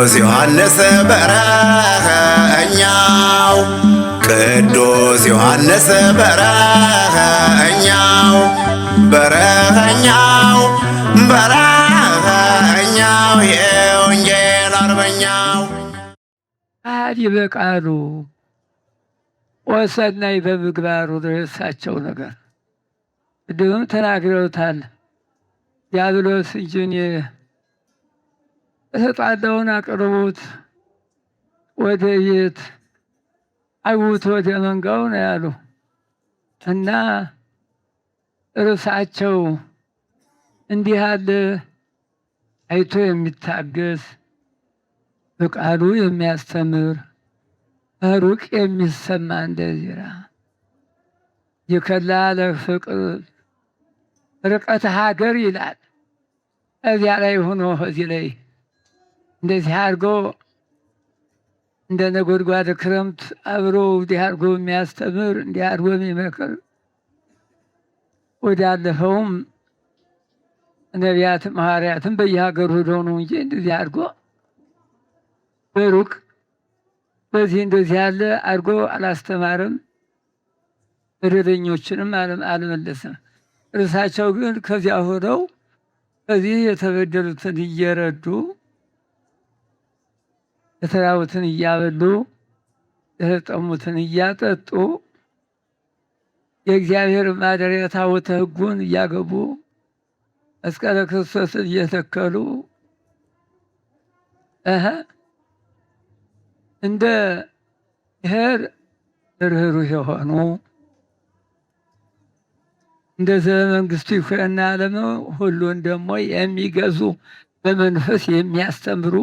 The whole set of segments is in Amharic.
ቅዱስ ዮሐንስ በረኸኛው ቅዱስ ዮሐንስ በረኸኛው በረኸኛው በረኸኛው የወንጌል አርበኛው አዲ በቃሉ ወሰናይ በምግባሩ ደረሳቸው ነገር ቅድምም ተናግረውታል። ዲያብሎስ እንጂን የተጣላውን አቅርቡት ወደ ቤት አግቡት ወደ መንጋው ነው ያሉ እና እርሳቸው እንዲህ ያለ አይቶ የሚታገስ በቃሉ የሚያስተምር ሩቅ የሚሰማ እንደዚራ የከላለ ፍቅር ርቀት ሀገር ይላል። እዚያ ላይ ሆኖ እዚህ ላይ እንደዚህ አድርጎ እንደ ነጎድጓድ ክረምት አብሮ እንዲህ አድርጎ የሚያስተምር እንዲህ አድርጎ የሚመክር ወዳለፈውም ነቢያትም ሐዋርያትም በየሀገሩ ሄደው ነው እንጂ እንደዚህ አድርጎ በሩቅ በዚህ እንደዚህ ያለ አድርጎ አላስተማርም። በደለኞችንም አልመለስም። እርሳቸው ግን ከዚያ ሆነው ከዚህ የተበደሉትን እየረዱ የተራቡትን እያበሉ የተጠሙትን እያጠጡ የእግዚአብሔር ማደሪያ ታቦተ ሕጉን እያገቡ መስቀለ ክርስቶስን እየተከሉ እንደ ይሄር ርኅሩህ የሆኑ እንደ ዘመንግስቱ ይኩረና ዓለም ሁሉን ደግሞ የሚገዙ በመንፈስ የሚያስተምሩ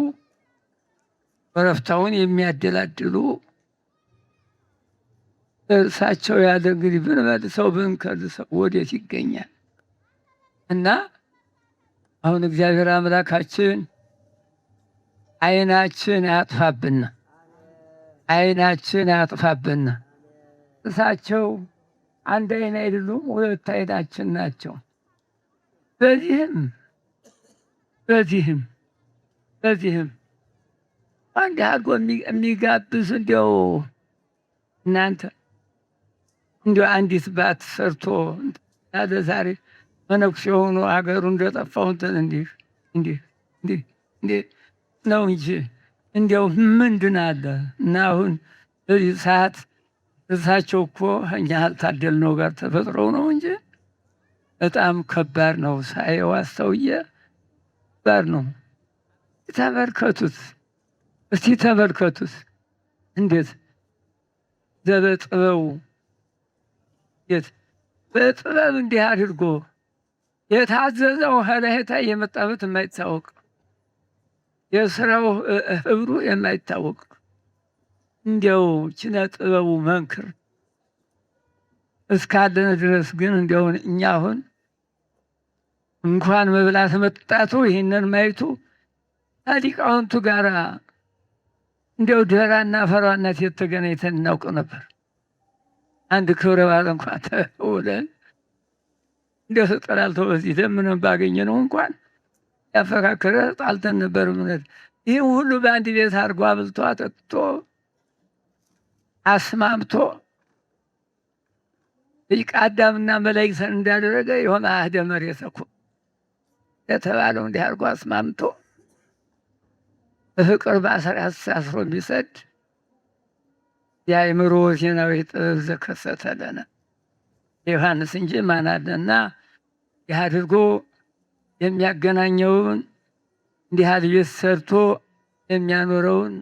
ወረፍታውን የሚያደላድሉ እርሳቸው ያለ እንግዲህ ብንመልሰው ብንከልሰው ወዴት ይገኛል? እና አሁን እግዚአብሔር አምላካችን ዓይናችን ያጥፋብን፣ ዓይናችን ያጥፋብን። እርሳቸው አንድ ዓይን አይደሉም፣ ሁለት ዓይናችን ናቸው። በዚህም አንድ አድርጎ የሚጋብዝ እንዲያው እናንተ እንዲያው አንዲት ባት ሰርቶ ያለ ዛሬ መነኩሴ የሆኑ ሀገሩ እንደጠፋው እንትን እንዲህ ነው እንጂ እንዲያው ምንድን አለ እና አሁን በዚህ ሰዓት እርሳቸው እኮ እኛ ያልታደልነው ጋር ተፈጥረው ነው እንጂ በጣም ከባድ ነው። ሳየው አስተውዬ ከባድ ነው። ተመልከቱት፣ እስቲ ተመልከቱት እንዴት ዘበጥበቡ በጥበብ እንዲህ አድርጎ የታዘዘው ሀላሄታ የመጣበት የማይታወቅ የስራው ህብሩ የማይታወቅ እንዲያው ኪነ ጥበቡ መንክር እስካለን ድረስ ግን እንዲያው እኛ አሁን እንኳን መብላት መጠጣቱ ይህንን ማየቱ ሊቃውንቱ ጋራ እንዲያው ደራና ፈሯነት የተገናኝተን እናውቅ ነበር። አንድ ክብረ በዓል እንኳን ተውለን እንዲያው ተጠላልተው በዚህ ለምንም ባገኘ ነው እንኳን ያፈካከረ ጣልተን ነበር። እምነት ይህም ሁሉ በአንድ ቤት አድርጎ አብልቶ አጠጥቶ አስማምቶ ሊቀ አዳምና መላእክትን እንዳደረገ የሆነ አህደ መሬት እኮ የተባለው እንዲህ አድርጎ አስማምቶ በፍቅር በአስራት አስሮ የሚሰድ የአእምሮ ዜናዊ ጥበብ ዘከሰተ ለነ ዮሐንስ እንጂ ማን አለና ይህ አድርጎ የሚያገናኘውን እንዲህ ያህል ቤት ሰርቶ የሚያኖረውን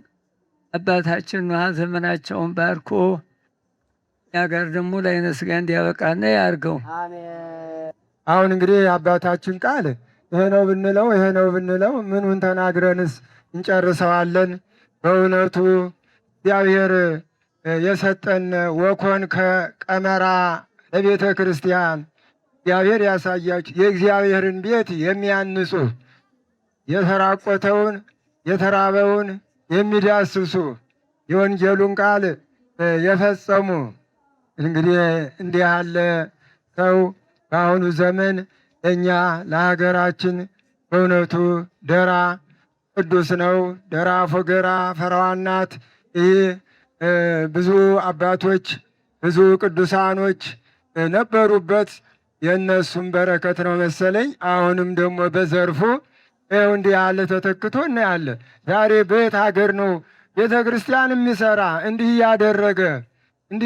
አባታችን ነዋ። ዘመናቸውን ባርኮ ያ ጋር ደግሞ ለዓይነ ሥጋ እንዲያበቃና ያርገው። አሁን እንግዲህ አባታችን ቃል ይሄ ነው ብንለው ምኑን ተናግረንስ እንጨርሰዋለን? በእውነቱ እግዚአብሔር የሰጠን ወኮን ከቀመራ ለቤተ ክርስቲያን እግዚአብሔር ያሳያችሁ የእግዚአብሔርን ቤት የሚያንጹ የተራቆተውን የተራበውን የሚዳስሱ የወንጌሉን ቃል የፈጸሙ እንግዲህ እንዲህ ያለ ሰው በአሁኑ ዘመን እኛ ለሀገራችን በእውነቱ ደራ ቅዱስ ነው። ደራ ፎገራ ፈራዋናት ይህ ብዙ አባቶች ብዙ ቅዱሳኖች ነበሩበት። የእነሱም በረከት ነው መሰለኝ። አሁንም ደግሞ በዘርፉ ይኸው እንዲህ ያለ ተተክቶ እናያለን። ዛሬ በየት ሀገር ነው ቤተ ክርስቲያን የሚሰራ? እንዲህ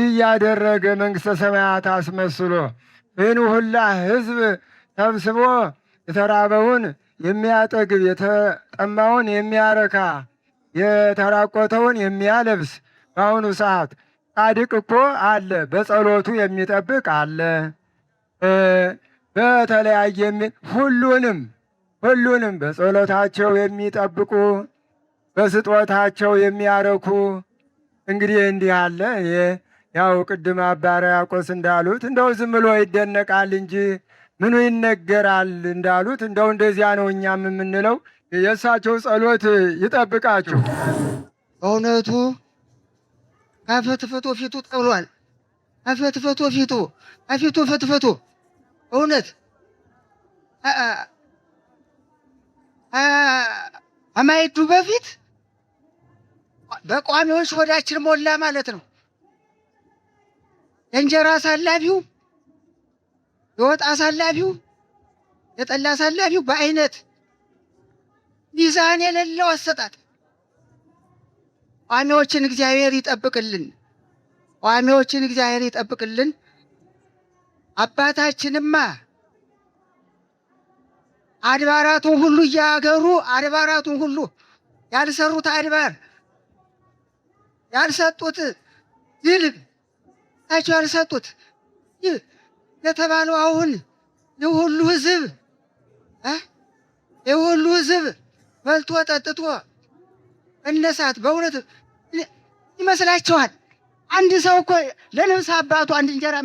እያደረገ መንግሥተ ሰማያት አስመስሎ ይህን ሁላ ሕዝብ ሰብስቦ የተራበውን የሚያጠግብ የተጠማውን የሚያረካ የተራቆተውን የሚያለብስ በአሁኑ ሰዓት ጻድቅ እኮ አለ፣ በጸሎቱ የሚጠብቅ አለ። በተለያየ ሁሉንም በጸሎታቸው የሚጠብቁ በስጦታቸው የሚያረኩ እንግዲህ እንዲህ አለ። ያው ቅድም አባ ሕርያቆስ እንዳሉት እንደው ዝም ብሎ ይደነቃል እንጂ ምኑ ይነገራል እንዳሉት እንደው እንደዚያ ነው እኛም የምንለው። የእሳቸው ጸሎት ይጠብቃችሁ። በእውነቱ ከፍትፍቱ ፊቱ ጠብሏል። ከፍትፍቱ ፊቱ ፍትፍቱ እውነት ከማይዱ በፊት በቋሚዎች ሆዳችን ሞላ ማለት ነው። የእንጀራ አሳላፊው፣ የወጥ አሳላፊው፣ የጠላ አሳላፊው በአይነት ሚዛን የሌለው አሰጣጥ። ቋሚዎችን እግዚአብሔር ይጠብቅልን። ቋሚዎችን እግዚአብሔር ይጠብቅልን። አባታችንማ አድባራቱን ሁሉ እያገሩ አድባራቱን ሁሉ ያልሰሩት አድባር ያልሰጡት ይልቅ ታቸው ያልሰጡት የተባለው አሁን የሁሉ ሕዝብ በልቶ ጠጥቶ እነሳት በእውነት ይመስላችኋል? አንድ ሰው እኮ ለነፍስ አባቱ አንድ እንጀራ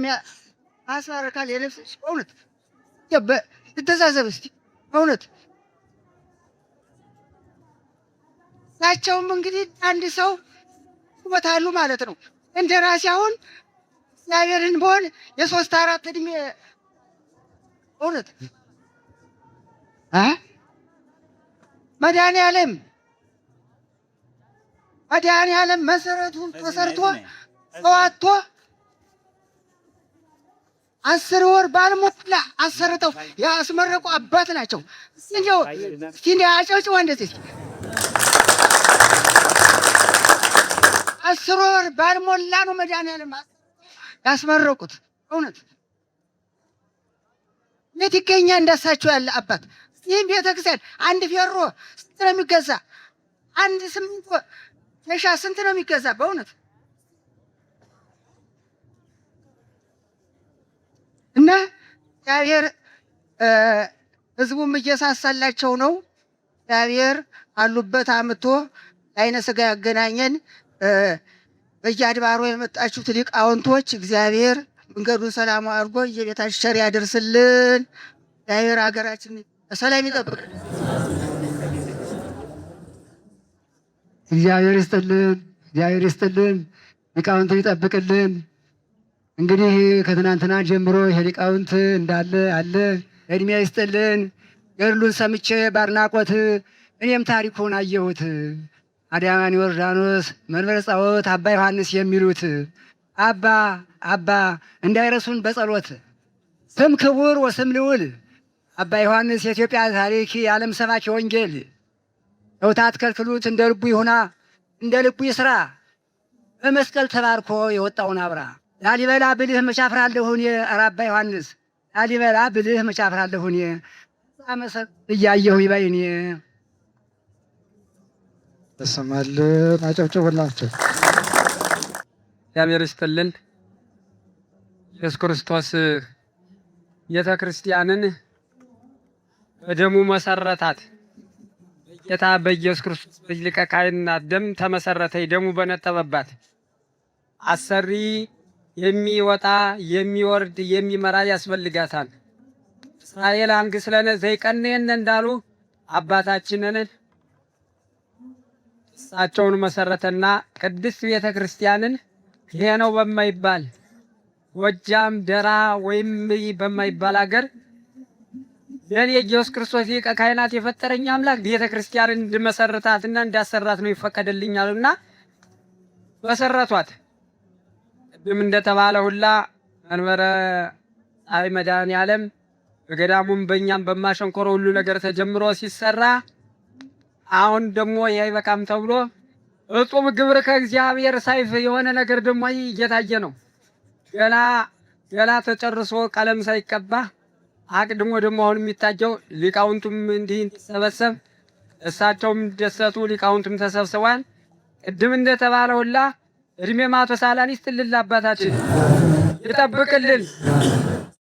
ያስባርካል። የነፍስ በእውነት ትተዛዘብ እስቲ በእውነት ናቸውም። እንግዲህ አንድ ሰው ይሞታሉ ማለት ነው። እንደራሴ አሁን እግዚአብሔርን በሆን የ3 4 ዕድሜ እውነት መድኃኔዓለም መሰረቱን ተሰርቶ ተዋቶ 10 ወር ባልሞላ አሰርተው ያስመረቁ አባት ናቸው። እንዴው እስቲ አጨብጭቡ እንደዚህ 10 ወር ባልሞላ ነው መድኃኔዓለም ያስመረቁት። እውነት እንዴት ይገኛ እንዳሳቸው ያለ አባት። ይህም ቤተክርስቲያን አንድ ፌሮ ስንት ነው የሚገዛ? አንድ ሲሚንቶ ፌሻ ስንት ነው የሚገዛ? በእውነት እና እግዚአብሔር ህዝቡም እየሳሳላቸው ነው። እግዚአብሔር አሉበት አምጥቶ ለዓይነ ሥጋ ያገናኘን። በየአድባሩ የመጣችሁት ሊቃውንቶች እግዚአብሔር መንገዱን ሰላም አድርጎ የቤታችን ቸር ያደርስልን። እግዚአብሔር ሀገራችን በሰላም ይጠብቅ። እግዚአብሔር ይስጥልን፣ ሊቃውንቱን ይጠብቅልን። እንግዲህ ከትናንትና ጀምሮ ይሄ ሊቃውንት እንዳለ አለ። እድሜ ይስጥልን። ገድሉን ሰምቼ ባድናቆት እኔም ታሪኩን አየሁት። አድያማን ዮርዳኖስ መንበረ ጸባዖት አባ ዮሐንስ የሚሉት አባ እንዳይረሱን በጸሎት ስም ክቡር ወስም ልዑል አባ ዮሐንስ የኢትዮጵያ ታሪክ የዓለም ሰባኪ ወንጌል እውታት ከልክሉት እንደ ልቡ ይሁና እንደ ልቡ ይስራ በመስቀል ተባርኮ የወጣውን አብራ ላሊበላ ብልህ መቻፍራለሁ እኔ። ኧረ አባ ዮሐንስ ላሊበላ ብልህ መቻፍራለሁ እኔ መሰል እያየሁ ይበይኔ። ተሰማልን። አጨብጭቡላቸው። እግዚአብሔር ይስጥልን። ኢየሱስ ክርስቶስ ቤተ ክርስቲያንን በደሙ መሰረታት። ጌታ በኢየሱስ ክርስቶስ ሊቀ ካህናት ደም ተመሰረተ። ደሙ በነጠበባት አሰሪ የሚወጣ የሚወርድ የሚመራ ያስፈልጋታል። እስራኤል አንግሥለነ ዘይቀንየነ እንዳሉ አባታችንን እሳቸውን መሰረተና ቅድስት ቤተ ክርስቲያንን ይሄ ነው በማይባል ጎጃም ደራ ወይም በማይባል ሀገር ለእኔ ኢየሱስ ክርስቶስ ሊቀ ካህናት የፈጠረኝ አምላክ ቤተ ክርስቲያንን እንድመሰርታትና እንዳሰራት ነው ይፈቀድልኛልና መሰረቷት። ቅድም እንደተባለ ሁላ መንበረ ፀሐይ መድኃኔዓለም በገዳሙም በእኛም በማሸንኮሮ ሁሉ ነገር ተጀምሮ ሲሰራ አሁን ደግሞ ያይበቃም ተብሎ እጹም ግብር ከእግዚአብሔር ሳይፍ የሆነ ነገር ደግሞ እየታየ ነው። ገና ተጨርሶ ቀለም ሳይቀባ አቅድሞ ደግሞ አሁን የሚታየው ሊቃውንቱም እንዲህ እንዲሰበሰብ እሳቸውም ደሰቱ፣ ሊቃውንቱም ተሰብስቧል። ቅድም እንደተባለ ሁላ እድሜ ማቱሳላን ይስጥልን፣ አባታችን ይጠብቅልን።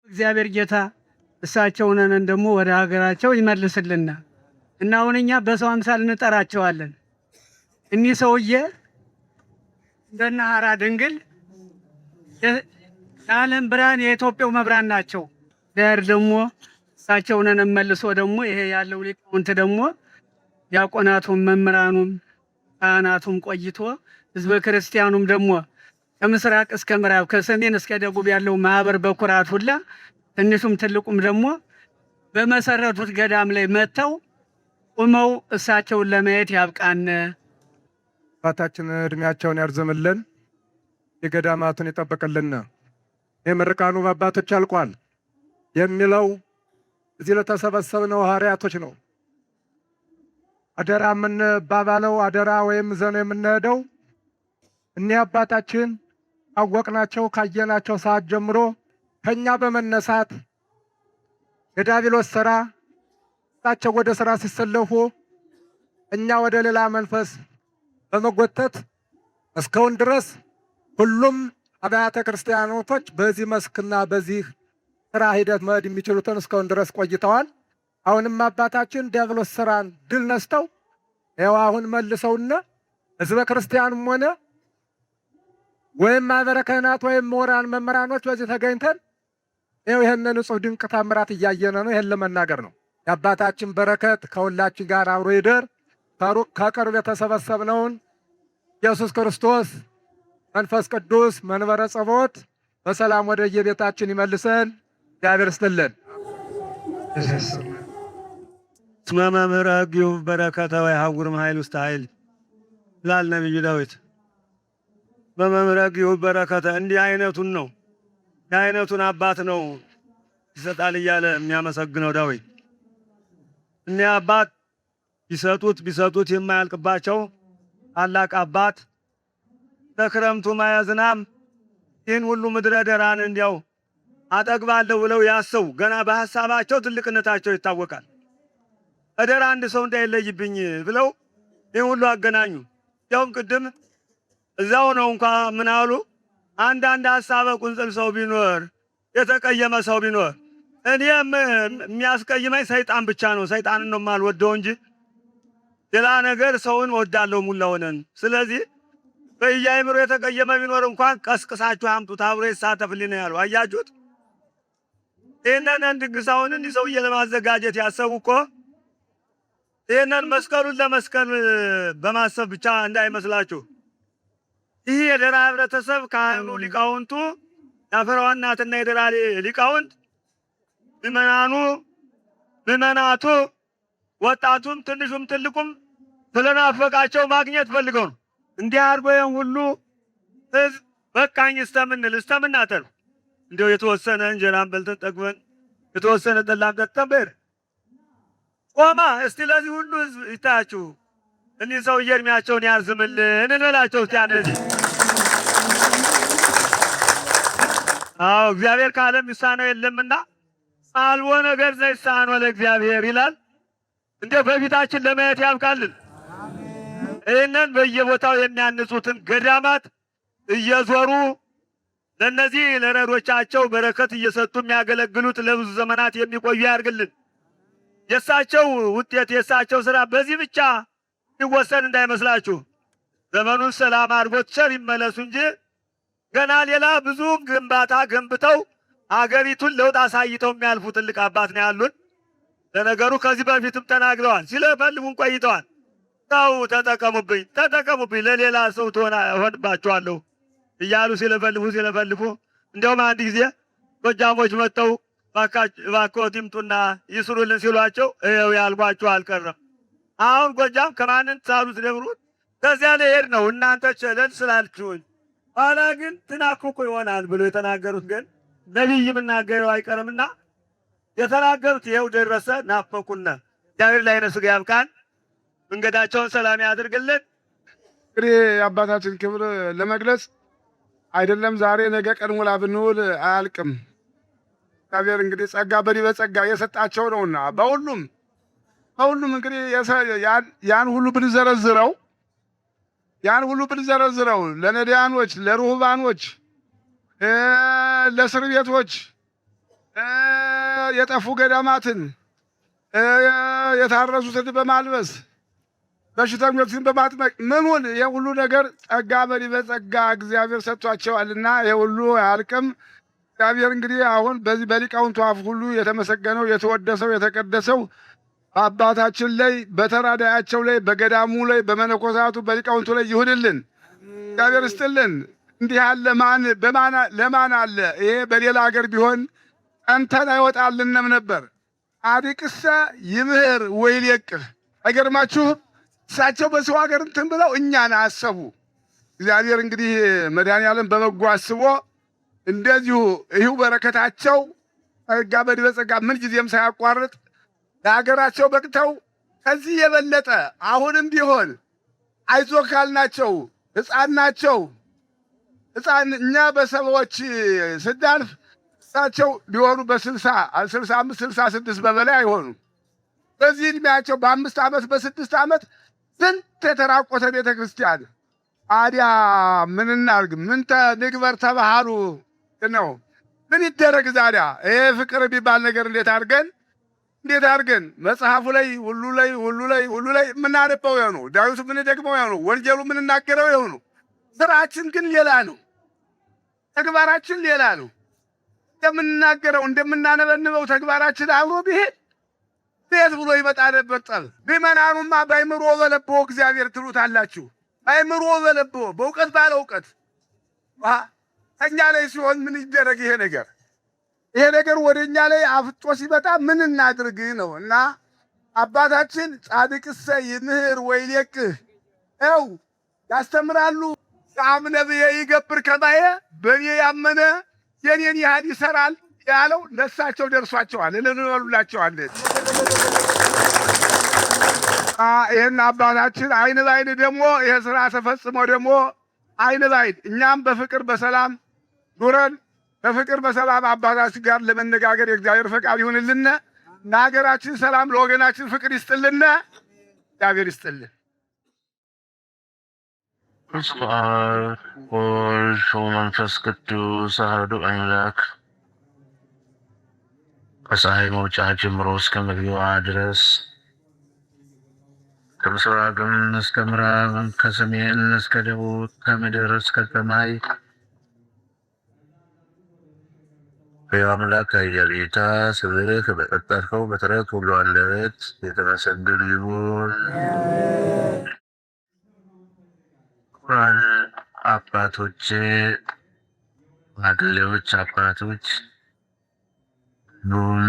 እግዚአብሔር ጌታ እሳቸውንን ደግሞ ወደ ሀገራቸው ይመልስልና እና አሁን እኛ በሰው አምሳል እንጠራቸዋለን። እኒህ ሰውዬ እንደነ ሐራ ድንግል የዓለም ብርሃን የኢትዮጵያው መብራት ናቸው። ዳር ደግሞ እሳቸውንን መልሶ ደግሞ ይሄ ያለው ሊቃውንት ደግሞ ዲያቆናቱም መምህራኑም ካህናቱም ቆይቶ ህዝበ ክርስቲያኑም ደግሞ ከምስራቅ እስከ ምዕራብ ከሰሜን እስከ ደቡብ ያለው ማህበር በኩራት ሁላ ትንሹም ትልቁም ደግሞ በመሰረቱት ገዳም ላይ መጥተው ቁመው እሳቸውን ለማየት ያብቃን። አባታችን እድሜያቸውን ያርዝምልን፣ የገዳማቱን ይጠብቅልን። የምርቃኑ አባቶች አልቋል የሚለው እዚህ ለተሰበሰብነው ሐዋርያቶች ነው። አደራ የምንባባለው አደራ ወይም ዘን የምንሄደው እኒህ አባታችን አወቅናቸው ካየናቸው ሰዓት ጀምሮ ከኛ በመነሳት የዲያብሎስ ስራ እሳቸው ወደ ስራ ሲሰለፉ እኛ ወደ ሌላ መንፈስ በመጎተት እስካሁን ድረስ ሁሉም አብያተ ክርስቲያኖቶች በዚህ መስክና በዚህ ስራ ሂደት መሄድ የሚችሉትን እስካሁን ድረስ ቆይተዋል። አሁንም አባታችን ዲያብሎስ ስራን ድል ነስተው ያው አሁን መልሰውና ህዝበ ክርስቲያንም ሆነ ወይም ማህበረ ካህናት ወይም ምሁራን መምህራኖች በዚህ ተገኝተን ይኸው ይህንን ንጹሕ ድንቅ ታምራት እያየነ ነው። ይህን ለመናገር ነው። የአባታችን በረከት ከሁላችን ጋር አብሮ ይደር። ከሩቅ ከቅርብ የተሰበሰብነውን ኢየሱስ ክርስቶስ መንፈስ ቅዱስ መንበረ ጸባዖት በሰላም ወደ የቤታችን ይመልሰን። እግዚአብሔር ይስጥልን። እስመ መምህረ ሕጊሁ በረከተ ወይሐውርም ኃይል ውስተ ኃይል ይላል ነቢዩ ዳዊት። በመምህረ ሕጊሁ በረከተ እንዲህ አይነቱን ነው የአይነቱን አባት ነው ይሰጣል እያለ የሚያመሰግነው ዳዊት። እኒህ አባት ቢሰጡት የማያልቅባቸው ታላቅ አባት በክረምቱ ማየ ዝናብ ይህን ሁሉ ምድረ ደራን እንዲያው አጠግባለሁ ብለው ያሰቡ ገና በሐሳባቸው ትልቅነታቸው ይታወቃል። እደር አንድ ሰው እንዳይለይብኝ ብለው ይህን ሁሉ አገናኙ። ያውም ቅድም እዛው ነው እንኳ ምን አሉ? አንዳንድ ሐሳበ ቁንጽል ሰው ቢኖር የተቀየመ ሰው ቢኖር እኔም የሚያስቀይመኝ ሰይጣን ብቻ ነው። ሰይጣንን ነው የማልወደው እንጂ ሌላ ነገር ሰውን ወዳለሁ ሙላውነን። ስለዚህ በየአይምሮ የተቀየመ ቢኖር እንኳን ቀስቅሳችሁ አምጡት አብሮ ይሳተፍልኝ ነው ያሉ። አያችሁት? ይህንን ድግሳውን እንዲህ ሰውዬ ለማዘጋጀት ያሰቡ እኮ ይህንን መስቀሉን ለመስቀል በማሰብ ብቻ እንዳይመስላችሁ። ይህ የደራ ህብረተሰብ ካህኑ፣ ሊቃውንቱ፣ የአፈራዋ እናትና የደራ ሊቃውንት፣ ምዕመናቱ፣ ወጣቱም ትንሹም ትልቁም ስለናፈቃቸው ማግኘት ፈልገው ነው። እንዲህ አድርጎ ይህን ሁሉ ህዝብ በቃኝ እስተምናተር እንዲያው የተወሰነ እንጀራን በልተን ጠግበን የተወሰነ ጠላም ጠጥተን በሄድ ቆማ እስቲ ለዚህ ሁሉ ህዝብ ይታያችሁ እኒህ ሰውዬ እድሜያቸውን ያርዝምልን እንላቸው እስቲ አንድ እግዚአብሔር ካለም ይሳነው የለምና አልቦ ነገር ዘይሳነው ለእግዚአብሔር ይላል። እንዲያው በፊታችን ለማየት ያብቃልን። ይህንን በየቦታው የሚያንጹትን ገዳማት እየዞሩ ለነዚህ ለረዶቻቸው በረከት እየሰጡ የሚያገለግሉት ለብዙ ዘመናት የሚቆዩ ያርግልን። የእሳቸው ውጤት የእሳቸው ስራ በዚህ ብቻ ይወሰን እንዳይመስላችሁ። ዘመኑን ሰላም አድርጎት ቸር ይመለሱ እንጂ ገና ሌላ ብዙ ግንባታ ገንብተው አገሪቱን ለውጥ አሳይተው የሚያልፉ ትልቅ አባት ነው ያሉን። ለነገሩ ከዚህ በፊትም ተናግረዋል። ሲለፈልፉን ቆይተዋል። ታው ተጠቀሙብኝ ለሌላ ሰው እሆንባችኋለሁ እያሉ ሲለፈልፉ እንዲያውም አንድ ጊዜ ጎጃሞች መጥተው እባክዎት ይምጡና ይስሩልን ሲሏቸው ይኸው ያልኳችሁ አልቀረም። አሁን ጎጃም ከማንን ሳሉት ደብሩት ከዚያ ልሄድ ነው እናንተ ቸለል ስላልችሁኝ፣ ኋላ ግን ትናፍቁ ይሆናል ብሎ የተናገሩት ግን ነቢይ የምናገረው አይቀርምና የተናገሩት ይኸው ደረሰ። ናፈቁና እግዚአብሔር ላይ ነስጋ ያብቃን፣ መንገዳቸውን ሰላም ያድርግልን። እንግዲህ የአባታችን ክብር ለመግለጽ አይደለም ዛሬ ነገ ቀን ሙላ ብንውል አያልቅም። እግዚአብሔር እንግዲህ ጸጋ በዲበ ጸጋ የሰጣቸው ነውና በሁሉም እንግዲህ ያን ሁሉ ብንዘረዝረው ለነዳያኖች፣ ለሩህባኖች፣ ለእስር ቤቶች፣ የጠፉ ገዳማትን፣ የታረሱትን በማልበስ በሽተኞችን በማጥመቅ ምኑን የሁሉ ነገር ጸጋ በዲበ ጸጋ እግዚአብሔር ሰጥቷቸዋልና የሁሉ አያልቅም። እግዚአብሔር እንግዲህ አሁን በዚህ በሊቃውንቱ አፍ ሁሉ የተመሰገነው የተወደሰው የተቀደሰው በአባታችን ላይ በተራዳያቸው ላይ በገዳሙ ላይ በመነኮሳቱ በሊቃውንቱ ላይ ይሁንልን። እግዚአብሔር ይስጥልን። እንዲህ ያለ ለማን አለ? ይሄ በሌላ ሀገር ቢሆን ጠንተን አይወጣልንም ነበር። ጻድቅሰ ይምህር ወይሌቅህ። አይገርማችሁ? እሳቸው በሰው ሀገር እንትን ብለው እኛን አሰቡ። እግዚአብሔር እንግዲህ መድኃኔዓለም በበጎ አስቦ እንደዚሁ ይሁ በረከታቸው ጸጋ በዲበ ጸጋ ምን ጊዜም ሳያቋርጥ ለሀገራቸው በቅተው ከዚህ የበለጠ አሁንም ቢሆን አይዞህ ካልናቸው ሕፃን ናቸው። ሕፃን እኛ በሰባዎች ስናልፍ እሳቸው ቢሆኑ በ65 66 በበላይ አይሆኑ። በዚህ ዕድሜያቸው በ5 ዓመት በ6 ዓመት ስንት የተራቆተ ቤተ ክርስቲያን። ታዲያ ምን እናርግ? ምን ንግበር ተባሃሉ ነው? ምን ይደረግ ዛዲያ? ይሄ ፍቅር የሚባል ነገር እንዴት አድርገን መጽሐፉ ላይ ሁሉ ላይ የምናነበው የሆኑ ዳዊቱ የምንደግመው የሆኑ ወንጌሉ የምንናገረው የሆኑ ስራችን ግን ሌላ ነው። ተግባራችን ሌላ ነው። እንደምንናገረው እንደምናነበንበው ተግባራችን አብሮ ቢሄድ ቤት ብሎ ይመጣ ነበር ጠብ። ምእመናኑማ ባይምሮ በለቦ እግዚአብሔር ትሉታላችሁ። ባይምሮ በለቦ በእውቀት ባለ እውቀት እኛ ላይ ሲሆን ምን ይደረግ? ይሄ ነገር ወደ እኛ ላይ አፍጦ ሲመጣ ምን እናድርግ ነው? እና አባታችን ጻድቅሰ ይምህር ወይሌቅህ ው ያስተምራሉ። አምነ ብየ ይገብር ከማየ በእኔ ያመነ የኔን ያህል ይሰራል ያለው ለእሳቸው ደርሷቸዋል። እንበሉላቸዋለን። ይህን አባታችን አይን ባይን ደግሞ ይህ ስራ ተፈጽሞ ደግሞ አይን ባይን እኛም በፍቅር በሰላም ኑረን በፍቅር በሰላም አባታችን ጋር ለመነጋገር የእግዚአብሔር ፈቃድ ይሁንልን። ለሀገራችን ሰላም፣ ለወገናችን ፍቅር ይስጥልን። እግዚአብሔር ይስጥልን። በስመ አብ ወወልድ ወመንፈስ ቅዱስ አሐዱ አምላክ። ከፀሐይ መውጫ ጀምሮ እስከ መግቢያዋ ድረስ ከምስራቅም እስከ ምዕራብ ከሰሜን እስከ ደቡብ ከምድር እስከ ሰማይ በአምላክ ኃያል ስብርህ በቀጠርከው በተረት ሁሉ አንደበት የተመሰገነ ይሁን። ክቡራን አባቶች፣ ሽማግሌዎች፣ አባቶች ኑን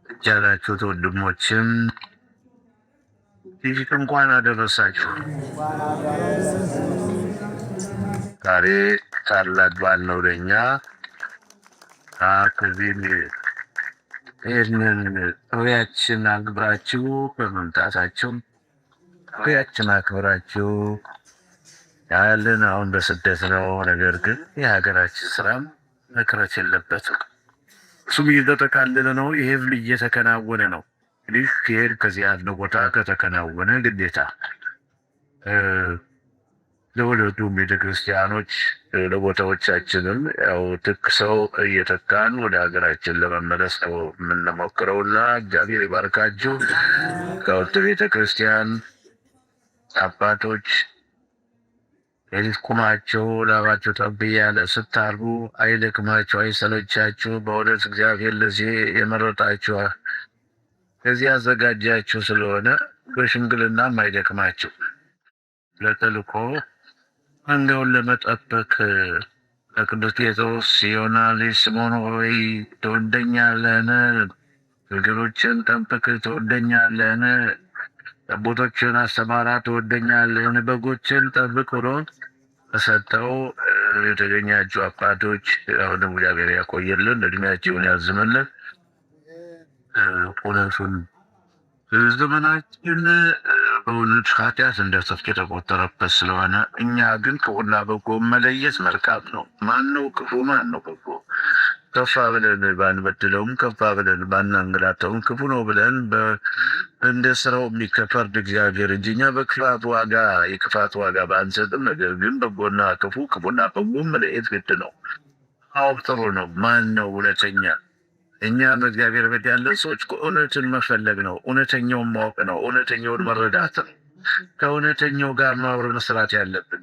እጃላችሁት ወንድሞችም ይህ እንኳን አደረሳችሁ። ዛሬ ታላቅ በዓል ነው ለእኛ። ከዚህም ይህንን ጥሪያችን አክብራችሁ በመምጣታችሁ ጥሪያችን አክብራችሁ ያለን አሁን በስደት ነው። ነገር ግን የሀገራችን ስራም መቅረት የለበትም። እሱም እየተጠቃለለ ነው። ይሄም እየተከናወነ ነው። እንግዲህ ይሄን ከዚህ ያለው ቦታ ከተከናወነ ግዴታ ለሁለቱም ቤተክርስቲያኖች ለቦታዎቻችንም ያው ትክሰው እየተካን ወደ ሀገራችን ለመመለስ ነው የምንሞክረውና እግዚአብሔር ይባርካችሁ። ከወጥ ቤተክርስቲያን አባቶች የሊት ቁማቸው ላባቸው ጠብያለ ስታርጉ አይደክማቸው አይሰለቻችሁ። በእውነት እግዚአብሔር ለዚህ የመረጣችሁ ከዚህ ያዘጋጃችሁ ስለሆነ በሽምግልናም አይደክማችሁ። ለተልኮ መንጋውን ለመጠበቅ ለቅዱስ ጴጥሮስ ዮና ልጅ ስምዖን ሆይ ትወደኛለህን? ግልገሎችን ጠብቅ ትወደኛለህን? ጠቦቶችን አሰማራ ትወደኛለህን? በጎችን ጠብቅ ብሎ ተሰጠው። የተገኛችሁ አባቶች አሁንም እግዚአብሔር ያቆየልን፣ እድሜያቸውን ያዝምልን። እውነቱን ዘመናችን በእውነት ኃጢአት እንደ ጽድቅ የተቆጠረበት ስለሆነ እኛ ግን ክፉና በጎ መለየት መልካም ነው። ማን ነው ክፉ? ማን ነው በጎ? ከፋ ብለን ባንበድለውም ከፋ ብለን ባናንገላታውም ክፉ ነው ብለን እንደ ስራው የሚከፈርድ እግዚአብሔር እንጂ እኛ በክፋት ዋጋ የክፋት ዋጋ ባንሰጥም፣ ነገር ግን በጎና ክፉ ክፉና በጎ መለየት ግድ ነው። አዎ ጥሩ ነው። ማን ነው እውነተኛ? እኛ በእግዚአብሔር ቤት ያለን ሰዎች እውነትን መፈለግ ነው። እውነተኛውን ማወቅ ነው። እውነተኛውን መረዳት ነው። ከእውነተኛው ጋር ማብረ መስራት ያለብን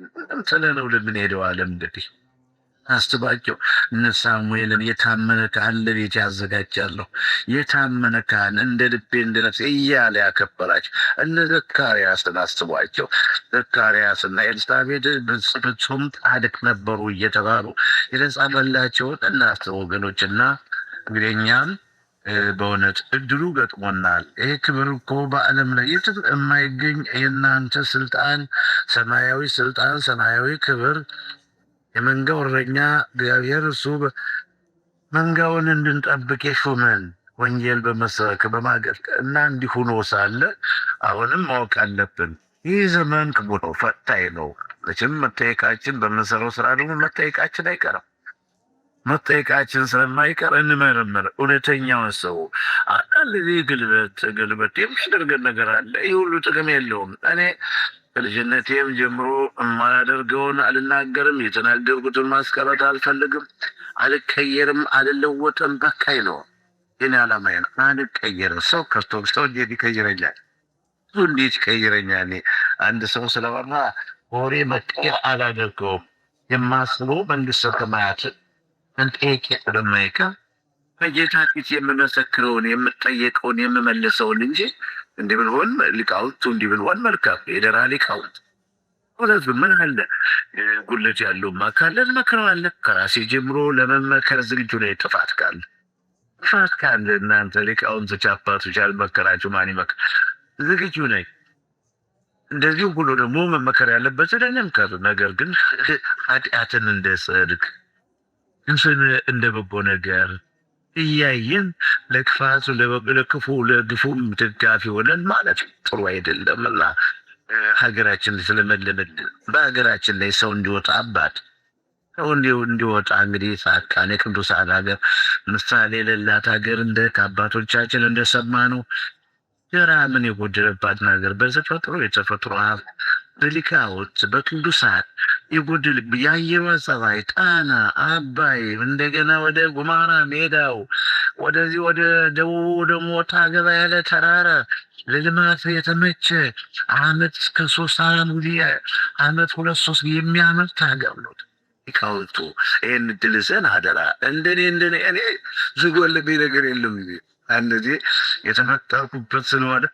ስለነው ልንሄደው አለም እንግዲህ አስባቸው። እነ ሳሙኤልን የታመነ ካህን ለቤት ያዘጋጃለሁ፣ የታመነ ካህን እንደ ልቤ እንደ ነፍሴ እያለ ያከበራቸው እነ ዘካርያስን አስቧቸው። ዘካርያስና ኤልሳቤጥ ፍጹም ጻድቅ ነበሩ እየተባሉ የተጻፈላቸውን እናስብ ወገኖችና እንግዲህ እኛም በእውነት እድሉ ገጥሞናል። ይህ ክብር እኮ በዓለም ላይ የማይገኝ የእናንተ ስልጣን፣ ሰማያዊ ስልጣን፣ ሰማያዊ ክብር፣ የመንጋው እረኛ እግዚአብሔር እሱ መንጋውን እንድንጠብቅ የሾመን ወንጌል በመስበክ በማገልገል እና እንዲሁኖ ሳለ አሁንም ማወቅ አለብን። ይህ ዘመን ክቡ ነው፣ ፈታኝ ነው። መቼም መጠየቃችን በምንሰራው ስራ ደግሞ መጠየቃችን አይቀርም። መጠየቃችን ስለማይቀር እንመረምር እውነተኛውን ሰው። አንዳንድ ጊዜ ግልበት የሚያደርገን ነገር አለ። ይህ ሁሉ ጥቅም የለውም። እኔ ከልጅነቴም ጀምሮ የማላደርገውን አልናገርም፣ የተናገርኩትን ማስቀረት አልፈልግም፣ አልቀየርም፣ አልለወጥም። በካይ ነው የኔ ዓላማዬ ነው። አልቀየርም። ሰው ክርስቶስ ሰው እንዴት ይቀይረኛል? እንዴት ይቀይረኛል? አንድ ሰው ስለሆነ ወሬ መቀየር አላደርገውም። የማስበው መንግስተ ሰማያትን እንጠይቅ ስለማይቀር በጌታ ፊት የምመሰክረውን የምጠየቀውን የምመልሰውን እንጂ እንዲህ ብንሆን ሊቃውንቱ እንዲህ ብንሆን መልካም የደራ ሊቃውንት እውነት ምን አለ ጉለት ያለውማ ካለን መክረዋለን። ከራሴ ጀምሮ ለመመከር ዝግጁ ነኝ። ጥፋት ካለ እናንተ ሊቃውንቶች አባቶች ያልመከራችሁ ማን ይመክር? ዝግጁ ነኝ። እንደዚሁ ብሎ ደግሞ መመከር ያለበት ስለነምከር። ነገር ግን ኃጢአትን እንደ ጽድቅ እንስን እንደ በጎ ነገር እያየን ለክፋቱ ለክፉ ለግፉም ደጋፊ ሆነን ማለት ጥሩ አይደለም። እና ሀገራችን ስለመለመድ በሀገራችን ላይ ሰው እንዲወጣ አባት ሰው እንዲወጣ እንግዲህ ጻድቃን የቅዱሳን ሀገር ምሳሌ የሌላት ሀገር እንደ ከአባቶቻችን እንደሰማ ነው። ጀራ ምን የጎደለባት ነገር በተፈጥሮ የተፈጥሮ ሀብት በሊቃውንት በቅዱሳን የጎደል የአየሯ ጸባይ ጣና፣ አባይ፣ እንደገና ወደ ጉማራ ሜዳው፣ ወደዚህ ወደ ደቡብ ደግሞ ወጣ ገባ ያለ ተራራ ለልማት የተመቸ አመት እስከ 3 አመት 2-3 የሚያመርት ሀገር ነው። ሊቃውንቱ ይህን ድልሰን አደራ እንደኔ እኔ ዝጎልብኝ ነገር የለም። እነዚህ የተፈጠርኩበት ስለሆነ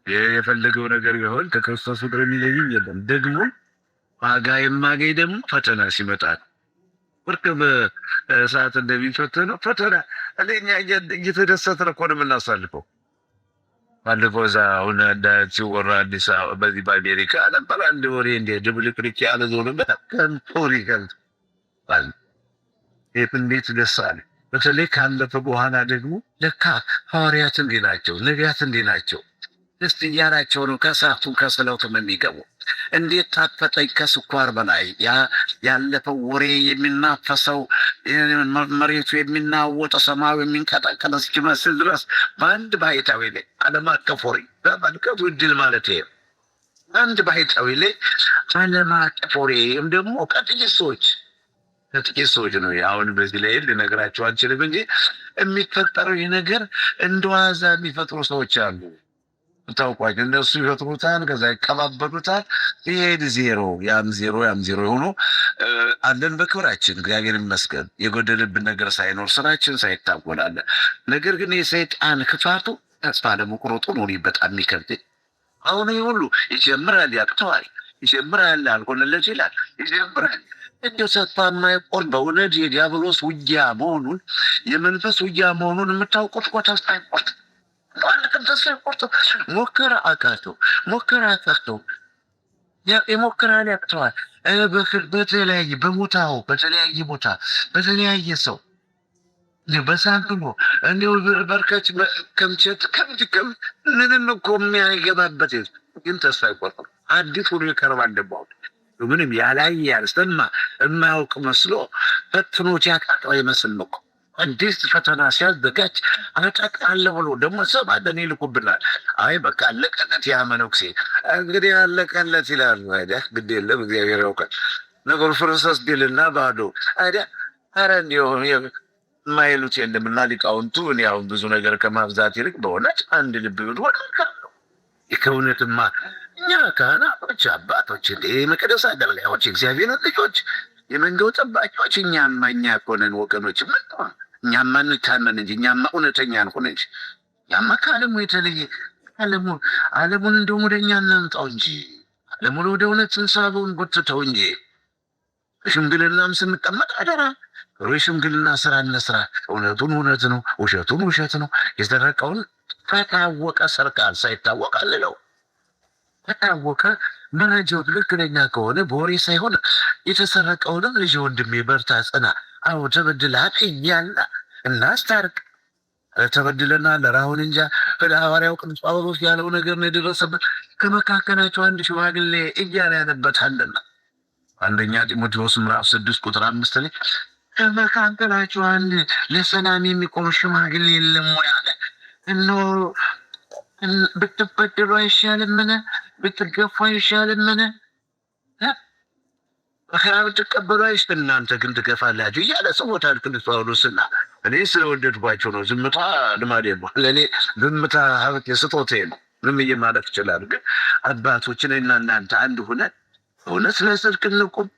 የፈለገው ነገር ቢሆን ከክርስቶስ ፍቅር የሚለይም የለም። ደግሞ ዋጋ የማገኝ ደግሞ ፈተና ሲመጣ ወርቅ በእሳት እንደሚፈተነው ፈተና እኛ እየተደሰትን እኮ ነው የምናሳልፈው። ባለፈው እዛ አሁን ሲወራ አዲስ አበባ በዚህ በአሜሪካ ነበር አንድ ወሬ እንደ ድብልቅልቅ ያለ ዞርበት ከንቶሪ እንዴት ደስ አለ። በተለይ ካለፈ በኋላ ደግሞ ለካ ሐዋርያት እንዲህ ናቸው፣ ነቢያት እንዲህ ናቸው። ደስ እያላቸው ነው ከእሳቱ ከስለቱም የሚገቡ። እንዴት ታፈጠኝ ከስኳር በላይ ያለፈው ወሬ የሚናፈሰው መሬቱ የሚናወጠ ሰማዩ የሚንቀጠቀጥ እስኪመስል ድረስ በአንድ ባሕታዊ ላይ ዓለም አቀፍ ወሬ በመልከቱ እድል ማለት ይሄ አንድ ባሕታዊ ላይ ዓለም አቀፍ ወሬ ደግሞ ከጥቂት ሰዎች ነው። አሁን በዚህ ላይ ልነግራቸው አልችልም እንጂ የሚፈጠረው ይህ ነገር እንደዋዛ የሚፈጥሩ ሰዎች አሉ። ታውቋቸው እነሱ ይፈጥሩታል፣ ከዛ ይቀባበሉታል። ይሄድ ያም ዜሮ ሆኖ አለን በክብራችን እግዚአብሔር ይመስገን። የጎደልብን ነገር ሳይኖር ስራችን ሳይታጎላለን። ነገር ግን የሰይጣን ክፋቱ ተስፋ ለመቁረጡ ነው በጣም የሚከብድ። አሁን ይህ ሁሉ ይጀምራል፣ ያቅተዋል፣ ይጀምራል፣ አልሆነለት ይላል፣ ይጀምራል እንዲሁ ተስፋ የማይቆርጥ በእውነት የዲያብሎስ ውጊያ መሆኑን የመንፈስ ውጊያ መሆኑን የምታውቁት እኮ ተስፋ አይቆርጥ አንድ ቀን ተስፋ አይቆርጥ። ሞከረ አቃተው፣ ሞከረ አቃተው፣ የሞከራን ያቅተዋል። በተለያየ በቦታው በተለያየ ቦታ በተለያየ ሰው በሳንትኖ እንዲሁ በርከች ከምቸት ከምትከም ምንም እኮ የሚያገባበት ግን ተስፋ አይቆርጥም። አዲስ ሁሉ ይቀርባል። ደባው ምንም ያላይ ያልሰማ የማያውቅ መስሎ ፈትኖት ያቃጠው ይመስል ነው። አዲስ ፈተና ሲያዘጋጅ አጠቃለሁ ብሎ ደግሞ ሰባደን ይልኩብናል። አይ በቃ አለቀለት ያ መነኩሴ እንግዲህ አለቀለት ይላሉ። አይደል ግድ የለም እግዚአብሔር ያውቃል። ነገሩ ፍርሰስ ቢልና ባዶ አይደል። ኧረ እንዲሁ የማይሉት የለምና ሊቃውንቱ እኔ አሁን ብዙ ነገር ከማብዛት ይልቅ በሆነች አንድ ልብ ብትሆን ነው። የከውነትማ እኛ ካህናቶች አባቶች መቅደስ አገልጋዮች እግዚአብሔር ልጆች የመንጋው ጠባቂዎች እኛማ እኛ እኮ ነን ወገኖች። ምን ነው እኛማ እንታመን እንጂ እኛማ እውነተኛ እንሆን እንጂ እኛማ ከዓለሙ የተለየ ዓለሙን እንደውም ወደ እኛ እናምጣው እንጂ ዓለሙን ወደ እውነት እንሳበውን ጎትተው እንጂ ሽምግልናም ስንቀመጥ አደራ ሽምግልና ስራ እንስራ። እውነቱን እውነት ነው፣ ውሸቱን ውሸት ነው። የሰረቀውን ከታወቀ ሰርቃል፣ ሳይታወቅ አልለው ከታወቀ መረጃው ትክክለኛ ከሆነ በወሬ ሳይሆን የተሰረቀውንም ልጅ ወንድሜ በርታ ጽና፣ አዎ ተበድለሃል እያለ እናስታርቅ። ተበድለና ለራሁን እንጃ ሐዋርያው ቅዱስ ጳውሎስ ያለው ነገር ነው የደረሰበት። ከመካከላቸው አንድ ሽማግሌ እያለ ያነበታልና አንደኛ ጢሞቴዎስ ምዕራፍ 6 ቁጥር 5 ላይ ከመካከላቸው አንድ ለሰላም የሚቆም ሽማግሌ የለም ወይ አለ። እነሆ ብትበድሉ አይሻልምን? ብትገፉ አይሻልምን? መከራ ብትቀበሉ አይሽ እናንተ ግን ትገፋላችሁ እያለ ጽፎታል ቅዱስ ጳውሎስና እኔ ስለወደድኳቸው ነው። ዝምታ ልማዴ ነው። ለእኔ ዝምታ ሀብት የስጦቴ ነው። ዝም ብዬ ማለት ይችላል። ግን አባቶችን እና እናንተ አንድ ሁነን እውነት ለጽድቅ እንቁም።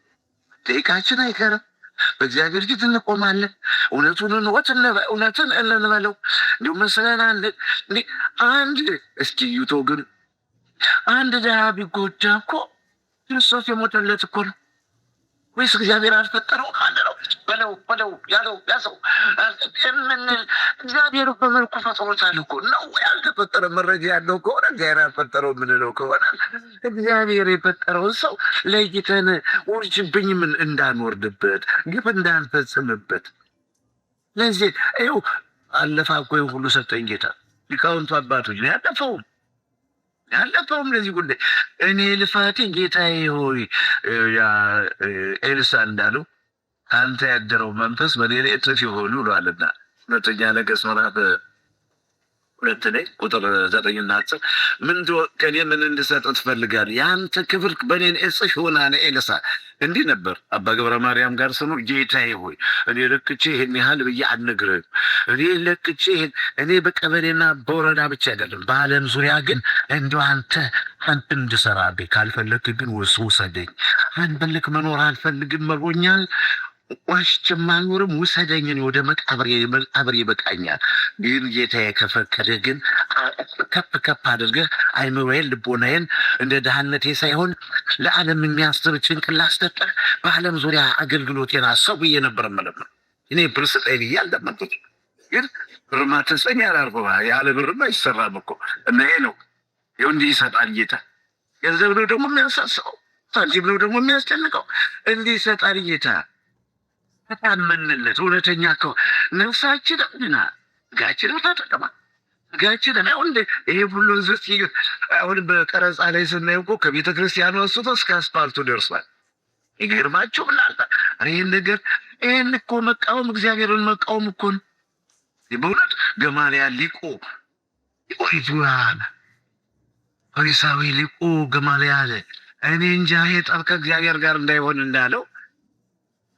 ጠይቃችን አይቀርም። በእግዚአብሔር ፊት እንቆማለን። እውነትን እንበለው። እንዲሁ መስለናል። አንድ እስኪ ዩቶ ግን አንድ ድሃ ቢጎዳ እኮ ክርስቶስ የሞተለት እኮ ነው። ወይስ እግዚአብሔር አልፈጠረው ካለ ነው በለው ያለው ያሰው የምንል እግዚአብሔር በመልኩ ፈጥሮታል እኮ ነው። ያልተፈጠረ መረጃ ያለው ከሆነ እግዚአብሔር አልፈጠረው የምንለው ከሆነ እግዚአብሔር የፈጠረውን ሰው ለይተን ውርጅብኝ ምን እንዳንወርድበት ግፍ እንዳንፈጽምበት። ለዚህ ይኸው አለፋ እኮ ሁሉ ሰጠኝ ጌታ። ሊቃውንቱ አባቶች ነው ያለፈውም ለዚህ ጉዳይ እኔ ልፋቴ ጌታዬ ሆይ ኤልሳ እንዳለው አንተ ያደረው መንፈስ በሌላ እጥፍ ይሆኑ ብሏልና ሁለተኛ ነገሥት ምዕራፍ 2 ላይ ቁጥር 9 እና 10 ምን ከኔ ምን እንድሰጥ ትፈልጋለህ? የአንተ ክብር በኔን እጽፍ ይሆን አለ ኤልሳ። እንዲህ ነበር አባ ገብረ ማርያም ጋር ስኖር ጌታዬ ሆይ እኔ ለክቼ ይሄን ያህል ብዬ አልነግርህም። እኔ ለክቼ እኔ በቀበሌና በወረዳ ብቻ አይደለም በዓለም ዙሪያ ግን እንደው አንተ እንድሰራብኝ ካልፈለክ ግን ውሰደኝ። አንበልክ መኖር አልፈልግም መሮኛል ዋሽቼም አልኖርም። ውሰደኝ ወደ መቃብር ይበቃኛል። ግን ጌታዬ ከፈቀደ ግን ከፍ አድርገህ አይምሮዬን ልቦናዬን እንደ ድህነቴ ሳይሆን ለዓለም የሚያስብ ጭንቅላት ሰጠህ። በዓለም ዙሪያ አገልግሎቴን አሰብ ብዬ ነበር የምለምነው። እኔ ብር ስጠኝ ብዬ አልለመንኩት። ግን ብርማ ትስጠኝ አላልኩ። ያለ ብርማ አይሰራም እኮ እና ይሄ ነው ይኸው እንዲህ ይሰጣል ጌታ። ገንዘብ ነው ደግሞ የሚያሳስበው፣ ሳንቲም ነው ደግሞ የሚያስጨንቀው። እንዲህ ይሰጣል ጌታ። ተታመንለት እውነተኛ እኮ ነፍሳችን ድና ጋችን ተጠቀማ ጋችን ነው እንደ ይሄ ሁሉ ዝት አሁን በቀረጻ ላይ ስናየው እኮ ከቤተ ክርስቲያኑ ወስቶ እስከ አስፋልቱ ደርሷል። ይገርማችሁ ምናልታ ይሄን ነገር ይሄን እኮ መቃወም እግዚአብሔርን መቃወም እኮ ነው። በእውነት ገማልያል ሊቁ ይቆይቷል። ፈሪሳዊ ሊቁ ገማልያል እኔ እንጃ ይሄ ጠብ ከእግዚአብሔር ጋር እንዳይሆን እንዳለው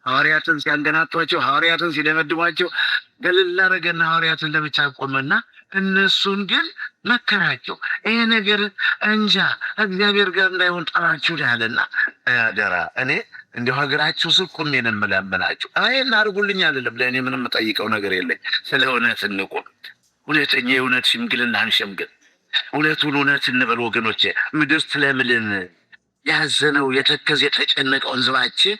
ሐዋርያትን ሲያንገናጧቸው ሐዋርያትን ሲደመድሟቸው ገለል አደረገና ሐዋርያትን ለብቻ ቆመና እነሱን ግን መከራቸው። ይሄ ነገር እንጃ እግዚአብሔር ጋር እንዳይሆን ጠራችሁ ያለና አደራ እኔ እንዲሁ ሀገራችሁ ስር ቁሜ ነው የምለምናችሁ። ይሄን አድርጉልኝ አይደለም ለእኔ ምንም የምጠይቀው ነገር የለኝ። ስለ እውነት እንቁም። እውነተኛ የእውነት ሽምግልና እንሸምግል። እውነቱን እውነት እንበል ወገኖቼ። ምድር ስለምልን ያዘነው የተከዘ የተጨነቀው ሕዝባችን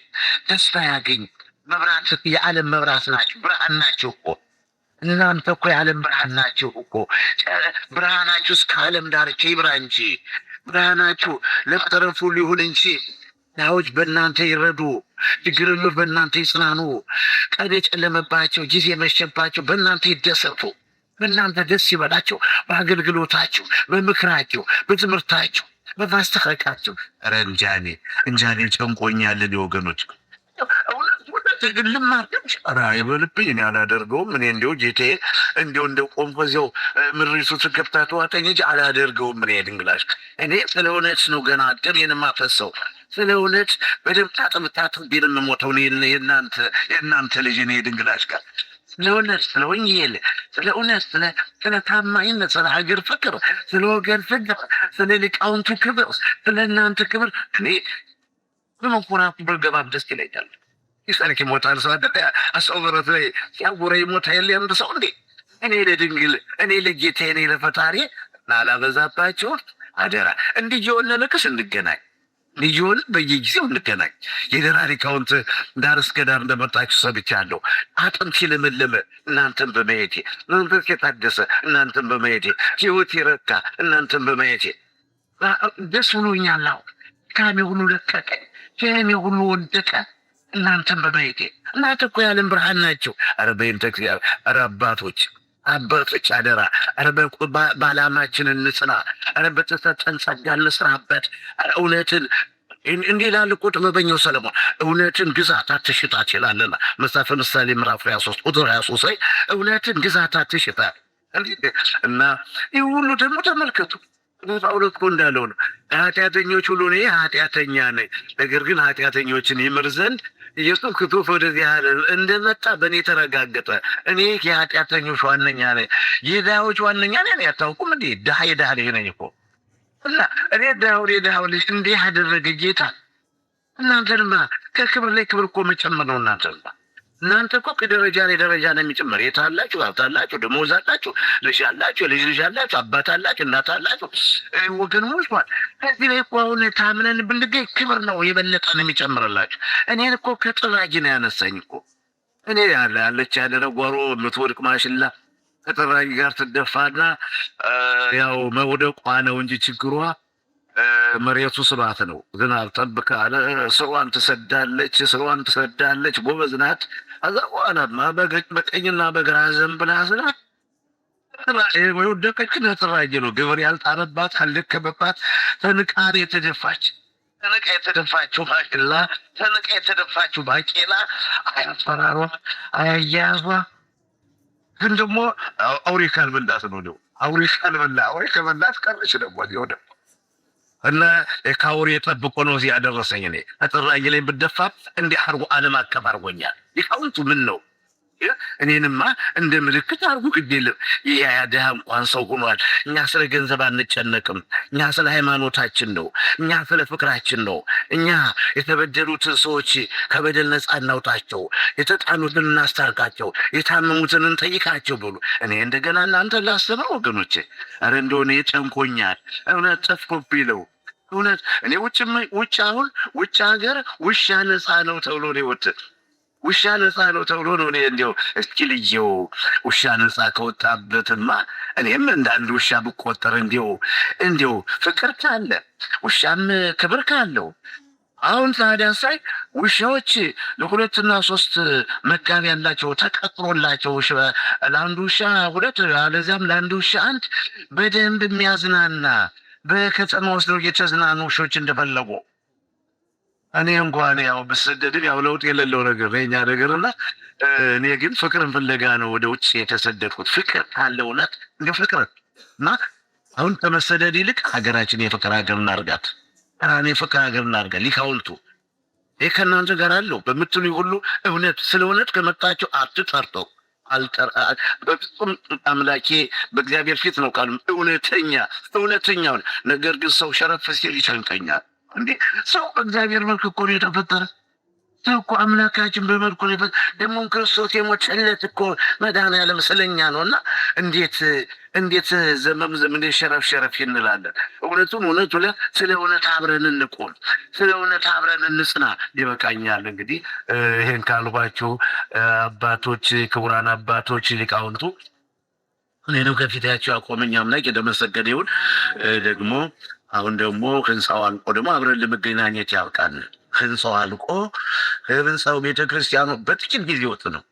ተስፋ ያገኝ። መብራት የዓለም መብራት ናቸው፣ ብርሃን ናቸው እኮ እናንተ እኮ የዓለም ብርሃን ናቸው እኮ። ብርሃናችሁ እስከ ዓለም ዳርቻ ይብራ እንጂ ብርሃናችሁ ለፍጥረቱ ሊሆን እንጂ ድሆች በእናንተ ይረዱ፣ ችግረኞች በእናንተ ይጽናኑ። ቀን የጨለመባቸው ጊዜ የመሸባቸው በእናንተ ይደሰቱ፣ በእናንተ ደስ ይበላቸው። በአገልግሎታችሁ፣ በምክራችሁ፣ በትምህርታችሁ፣ በማስተካከላችሁ። ኧረ እንጃኔ ጨንቆኛል ወገኖች። ትግል ልማርም ራ ይበልብኝ እኔ አላደርገውም። እኔ እንዲሁ ጌቴ እንደ ቆምኩ እዚያው ምሪቱ ትገብታት ዋጠኝ እንጂ አላደርገውም። እኔ ድንግላሽ እኔ ስለ እውነት ነው ገና ደም የማፈሰው ስለ እውነት በደም ታጥምታት ቢል የምሞተው የእናንተ ልጅ እኔ ድንግላሽ ጋር ስለ እውነት ስለ ወንጌል ስለ እውነት ስለ ታማኝነት ስለ ሀገር ፍቅር ስለ ወገን ፍቅር ስለ ሊቃውንቱ ክብር ስለ እናንተ ክብር እኔ በመኮራኩ በገባም ደስ ይለኛል። ይሰልክ ይሞታል ሰው አደረ አሰው በረት ላይ ሲያጎረ ይሞታ የለ አንድ ሰው እንዴ እኔ ለድንግል እኔ ለጌታ እኔ ለፈጣሪ ላላበዛባቸው አደራ እንዲህ የወለለክስ እንገናኝ ልጅውን በየጊዜው እንገናኝ። የደራሪ ካውንት ዳር እስከ ዳር እንደመጣችሁ ሰብቻለሁ። አጥንት ለመለመ እናንተን በማየቴ መንፈስ የታደሰ እናንተን በማየቴ ሕይወት የረካ እናንተን በማየቴ ደስ ብሎኛል። ካሜ ሁሉ ለቀቀ፣ ሸሜ ሁሉ ወደቀ እናንተን በማየቴ። እናንተ እኮ የዓለም ብርሃን ናቸው። ኧረ በይንተ እግዚአብሔር፣ ኧረ አባቶች አደራ፣ ኧረ በዓላማችን እንጽና፣ ኧረ በተሰጠን ጸጋ እንስራበት። ኧረ እውነትን እንዲህ ይላል እኮ ጥበበኛው ሰለሞን፣ እውነትን ግዛት አትሽጣት ይላልና መጽሐፈ ምሳሌ ምዕራፍ 23 ቁጥር 23 ላይ እውነትን ግዛት አትሽጣት። እና ይህ ሁሉ ደግሞ ተመልከቱ ጳውሎስ እኮ እንዳለው ነው ኃጢአተኞች ሁሉ እኔ ኃጢአተኛ ነኝ፣ ነገር ግን ኃጢአተኞችን ይምር ዘንድ ኢየሱስ ክርስቶስ ወደዚህ ዓለም እንደመጣ በእኔ ተረጋገጠ። እኔ የኃጢአተኞች ዋነኛ ነኝ፣ የድሃዎች ዋነኛ ነኝ። አታውቁም እንዴ? ድሃ የድሃ ልጅ ነኝ እኮ እና እኔ የድሃው ልጅ እንዲህ ያደረገ ጌታ እናንተንማ ከክብር ላይ ክብር እኮ መጨመር ነው። እናንተ እኮ ከደረጃ ላይ ደረጃ ነው የሚጨመር። የት አላችሁ? ሀብት አላችሁ፣ ደሞዝ አላችሁ፣ ልጅ አላችሁ፣ የልጅ ልጅ አላችሁ፣ አባት አላችሁ፣ እናት አላችሁ፣ ወገን ሞልቷል። ከዚህ ላይ እኮ አሁን ታምነን ብንገኝ ክብር ነው የበለጠ ነው የሚጨምርላችሁ። እኔን እኮ ከጥራጊ ነው ያነሳኝ እኮ እኔ ያለች ያደረ ጓሮ የምትወድቅ ማሽላ ከጥራጊ ጋር ትደፋና ያው መውደቋ ነው እንጂ ችግሯ መሬቱ ስባት ነው። ዝናብ ጠብቃ ስሯን ትሰዳለች። ጎበዝ ናት። አዛ በኋላማ በቀኝና በግራ ዘንብላ ስላት ወደቀች። ነጥራጅ ነው ግብር ያልጣረባት አልደከመባት። ተንቃር የተደፋችው ባቄላ ተንቃ የተደፋችው ባቄላ አያፈራሯ አያያዟ ግን ደግሞ አውሬ ካልበላት ነው። አውሬ ከበላት ቀረች ደግሞ ሆነ እና የካውሪ የጠብቆ ነው እዚህ ያደረሰኝ። እኔ አጥራዬ ላይ ብደፋ እንዲህ አርጎ ዓለም አቀፍ አርጎኛል። ሊቃውንቱ ምን ነው እኔንማ እንደ ምልክት አርጉ ግዴለም። ይህ ያድሃ እንኳን ሰው ሆኗል። እኛ ስለ ገንዘብ አንጨነቅም። እኛ ስለ ሃይማኖታችን ነው። እኛ ስለ ፍቅራችን ነው። እኛ የተበደሉትን ሰዎች ከበደል ነፃ እናውጣቸው፣ የተጣሉትን እናስታርቃቸው፣ የታመሙትን እንጠይቃቸው ብሉ። እኔ እንደገና እናንተ ላስበው ወገኖቼ። ኧረ እንደሆነ የጨንቆኛል እውነት ጠፍቶብኝ ነው። እውነት እኔ ውጭ ሀገር ውሻ ነፃ ነው ተብሎ ነው ውሻ ነፃ ነው ተብሎ ነው። እኔ እንዲያው እስኪ ልየው ውሻ ነፃ ከወጣበትማ እኔም እንዳንድ ውሻ ብቆጠር እንዲያው ፍቅር ካለ ውሻም ክብር ካለው አሁን ታዲያ ሳይ ውሻዎች ለሁለትና ሶስት መጋቢ ያላቸው ተቀጥሮላቸው ለአንዱ ውሻ ሁለት አለዚያም ለአንዱ ውሻ አንድ በደንብ የሚያዝናና በከተማ ውስጥ ነው የተዝናኑ ውሾች እንደፈለጉ። እኔ እንኳን ያው ብሰደድም ያው ለውጥ የሌለው ነገር የኛ ነገርና እኔ ግን ፍቅርን ፍለጋ ነው ወደ ውጭ የተሰደድኩት። ፍቅር ካለ እውነት እንደ ፍቅር እና አሁን ከመሰደድ ይልቅ ሀገራችን የፍቅር ሀገር እናርጋት። እኔ ፍቅር ሀገር እናርጋት። ሊቃውንቱ ይህ ከእናንተ ጋር አለው በምትሉ ሁሉ እውነት ስለ እውነት ከመጣችሁ አትጠርጠው። በፍጹም አምላኬ በእግዚአብሔር ፊት ነው ቃሉ እውነተኛውን ነገር ግን ሰው ሸረፍ ሲል ይጨንቀኛል። እንዴ ሰው በእግዚአብሔር መልክ እኮ ነው የተፈጠረ። እኮ አምላካችን በመልኩ ደግሞ ክርስቶስ የሞተለት እኮ መድኃኒዓለም ስለኛ ነው። እና እንዴት ዘመን ሸረፍ እንላለን? እውነቱን እውነት ብለን ስለ እውነት አብረን እንቆም፣ ስለ እውነት አብረን እንጽና። ይበቃኛል። እንግዲህ ይሄን ካልኳችሁ አባቶች፣ ክቡራን አባቶች ሊቃውንቱ እኔንም ከፊታቸው ያቆመኝ አምላክ የተመሰገነ ይሁን። ደግሞ አሁን ደግሞ ህንፃው አልቆ ደግሞ አብረን ለመገናኘት ያብቃን። ህንፃው አልቆ ህንፃው ቤተክርስቲያኑ በጥቂት ጊዜ ውስጥ ነው።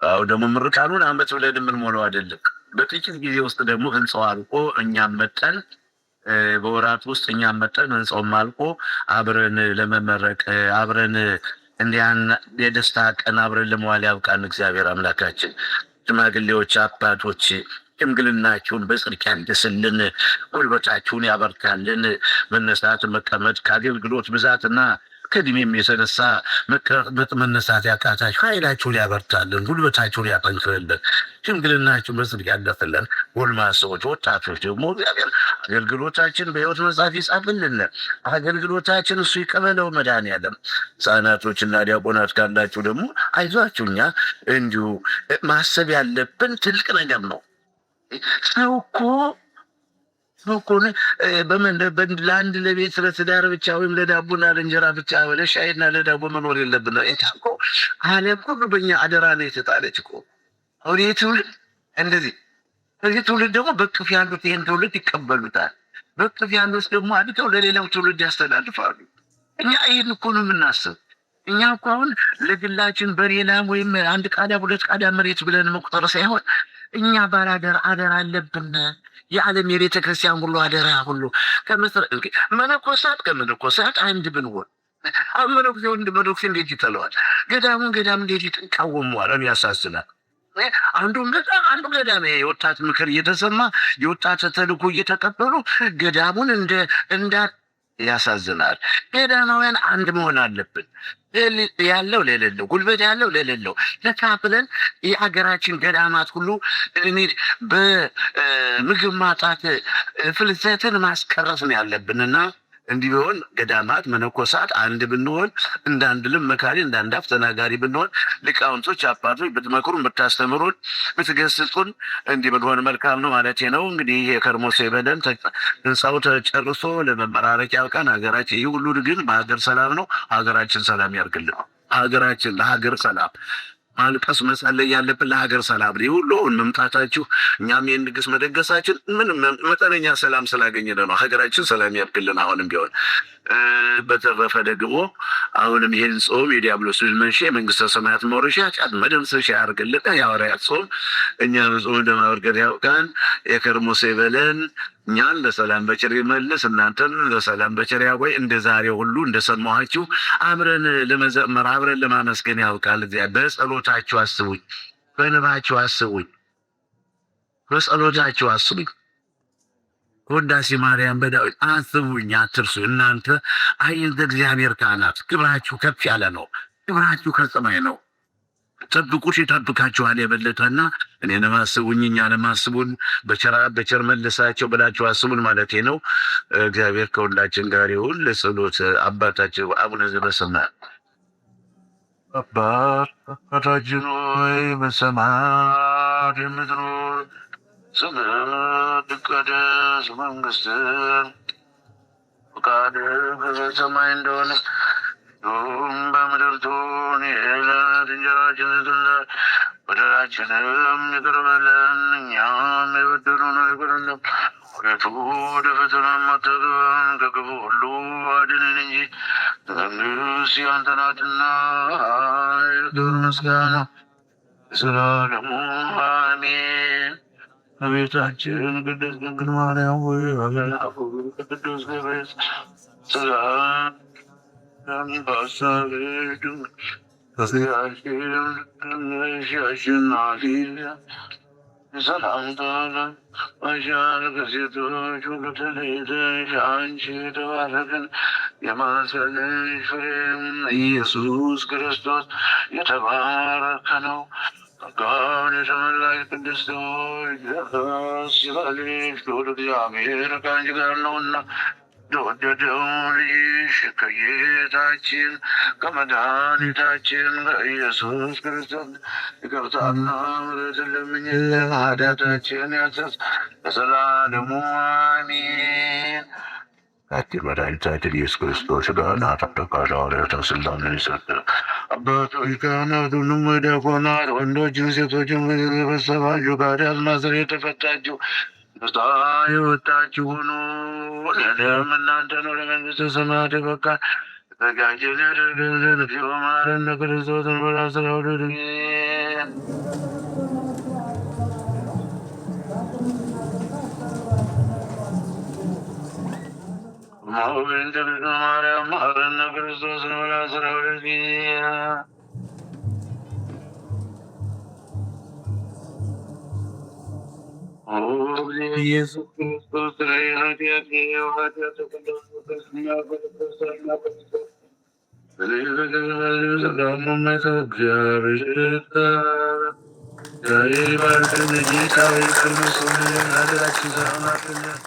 አሁ ደግሞ ምርቃኑን አመት ብለን የምንሞላው አይደለም። በጥቂት ጊዜ ውስጥ ደግሞ ህንፃው አልቆ እኛም መጠን በወራት ውስጥ እኛም መጠን ህንፃውም አልቆ አብረን ለመመረቅ አብረን እንዲያን የደስታ ቀን አብረን ለመዋል ያብቃን እግዚአብሔር አምላካችን። ሽማግሌዎች አባቶች ሽምግልናችሁን በጽድቅ ያድስልን፣ ጉልበታችሁን ያበርታልን። መነሳት መቀመጥ ከአገልግሎት ብዛትና ከእድሜም የተነሳ መቀመጥ መነሳት ያቃታችሁ ኃይላችሁን ያበርታልን፣ ጉልበታችሁን ያጠንክርልን፣ ሽምግልናችሁን በጽድቅ ያድስልን። ጎልማሶች ወጣቶች ደግሞ እግዚአብሔር አገልግሎታችን በሕይወት መጽሐፍ ይጻፍልን፣ አገልግሎታችን እሱ ይቀበለው መድኃኒዓለም። ሕፃናቶችና ዲያቆናት ካላችሁ ደግሞ አይዟችሁ። እኛ እንዲሁ ማሰብ ያለብን ትልቅ ነገር ነው። ሰው እኮ ለአንድ ለቤት ለትዳር ብቻ ወይም ለዳቦና ለእንጀራ ብቻ ለሻይና ለዳቦ መኖር የለብን። እኮ ዓለም ሁሉ በኛ አደራ ነው የተጣለች እኮ። አሁን ይህ ትውልድ እንደዚህ እዚህ ትውልድ ደግሞ በቅፍ ያሉት ይህን ትውልድ ይቀበሉታል። በቅፍ ያሉት ደግሞ አድገው ለሌላው ትውልድ ያስተላልፋሉ። እኛ ይህን እኮ ነው የምናስብ። እኛ እኮ አሁን ለግላችን በሌላም ወይም አንድ ቃዳ ሁለት ቃዳ መሬት ብለን መቁጠር ሳይሆን እኛ ባላደራ አደራ አለብን። የዓለም የቤተ ክርስቲያን ሁሉ አደራ ሁሉ መነኮሳት አንድ ብንሆን መነኩሴ ወንድ መነኩሴ እንዴት ይጠለዋል? ገዳሙን ገዳም እንዴት ይቃወመዋል? ያሳዝናል። አንዱ ገዳም የወጣት ምክር እየተሰማ የወጣት ተልእኮ እየተቀበሉ ገዳሙን እንዳ ያሳዝናል። ገዳማውያን አንድ መሆን አለብን። ያለው ለሌለው ጉልበት ያለው ለሌለው ተካፍለን የሀገራችን ገዳማት ሁሉ በምግብ ማጣት ፍልሰትን ማስቀረፍ ነው ያለብንና እንዲህ ቢሆን ገዳማት መነኮሳት አንድ ብንሆን እንዳንድ ልም መካሪ እንዳንድ አፍ ተናጋሪ ብንሆን ሊቃውንቶች አባቶች ብትመክሩን ብታስተምሩን ብትገስጹን እንዲህ ብንሆን መልካም ነው ማለት ነው። እንግዲህ የከርሞ ይበለን። ህንፃው ተጨርሶ ለመመራረቅ ያብቃን። ሀገራችን ይህ ሁሉ ግን በሀገር ሰላም ነው። ሀገራችን ሰላም ያርግልን። ሀገራችን ለሀገር ሰላም ማልቀስ መጸለይ ያለብን ለሀገር ሰላም ነው። ሁሉ መምጣታችሁ እኛም ይህን ድግስ መደገሳችን ምንም መጠነኛ ሰላም ስላገኘን ነው። ሀገራችን ሰላም ያብቅልን። አሁንም ቢሆን በተረፈ ደግሞ አሁንም ይህን ጾም የዲያብሎስ መንሻ የመንግስተ ሰማያት መውረሻ ጫት መደምሰሻ ያርግልን። የሐዋርያት ጾም እኛ በጾም እንደማበርከት ያውቃን። የከርሞ ይበለን። እኛን ለሰላም በቸር ይመልስ፣ እናንተን ለሰላም በቸር ያቆይ። እንደ ዛሬው ሁሉ እንደሰማኋችሁ አብረን ለመዘመር አብረን ለማመስገን ያውቃል። እግዚአብሔር በጸሎታችሁ አስቡኝ፣ በንባችሁ አስቡኝ፣ በጸሎታችሁ አስቡኝ። ውዳሴ ማርያም በዳዊት አስቡኝ፣ አትርሱ። እናንተ አይንተ እግዚአብሔር ካህናት ክብራችሁ ከፍ ያለ ነው። ክብራችሁ ከሰማይ ነው። ጠብቁሽ ይጠብቃችኋል የበለጠና እኔንም አስቡኝ እኛንም አስቡን በቸር መልሳቸው ብላችሁ አስቡን ማለቴ ነው። እግዚአብሔር ከሁላችን ጋር ይሁን። ለጸሎት አባታችን አቡነ ዘበሰማያት አባታችን ሆይ በሰማያት የምትኖር ስምህ ይቀደስ፣ መንግስትህ ፈቃድህ በሰማይ እንደሆነ በምድር ትሁን። የዕለት እንጀራችንን ስጠን፣ በደላችንም ይቅር በለን እኛም የበደሉንን ይቅር እንደምንል። አቤቱ ወደ ፈተና አታግባን፣ ከክፉ ሁሉ አድነን እንጂ መንግሥት ያንተ ናትና፣ ክብር፣ ምስጋና ለዘላለሙ አሜን። እመቤታችን ቅድስት ድንግል ማርያም ሆይ በመልአኩ ቅዱስ ገብርኤል ሰላም ሰላምታ ከሴቶች ሁሉ ተለይተሽ አንቺ የተባረክን የማኅፀንሽ ፍሬም ኢየሱስ ክርስቶስ የተባረከ ነው። ጸጋን የተመላሽ ቅድስት ሆይ ደስ ይበልሽ፣ ልዑል እግዚአብሔር ከአንቺ ጋር ነውና ተወደደው ልጅሽ ከጌታችን ከመድኃኒታችን ከኢየሱስ ክርስቶስ ይቅርታና ምሕረትን ለምኝልን ኃጢአታችንን ያስተሰርይ ለዘላለሙ አሜን። ጌታችን መድኃኒታችን ኢየሱስ ክርስቶስ ሥጋና ተጠቃሽ ሐዋርያትን ሥልጣንን የሰጠ አባቶች ካህናቱንም ዲያቆናት ወንዶችን ሴቶችን በሰባችሁ ከኃጢአት ማሰሪያ የተፈታችሁ ነፃ የወጣችሁ ሁኑ። ለእኔም እናንተን ወደ መንግሥተ ሰማያት የበቃን ጸጋችን ያደርግልን እግዚኦ መሐረነ ክርስቶስ እንበል 12 ጊዜ በእንተ እግዝእትነ ማርያም መሐረነ ክርስቶስ እንበል 12 ጊዜ ኢየሱስ ክርስቶስ ስራዬ ኃጢአት ኃጢአት እግዚአብሔር ይባርክን። ጌታ ሆይ ቅዱስ ሆነን ሀገራችን ሰላም አድርግልን።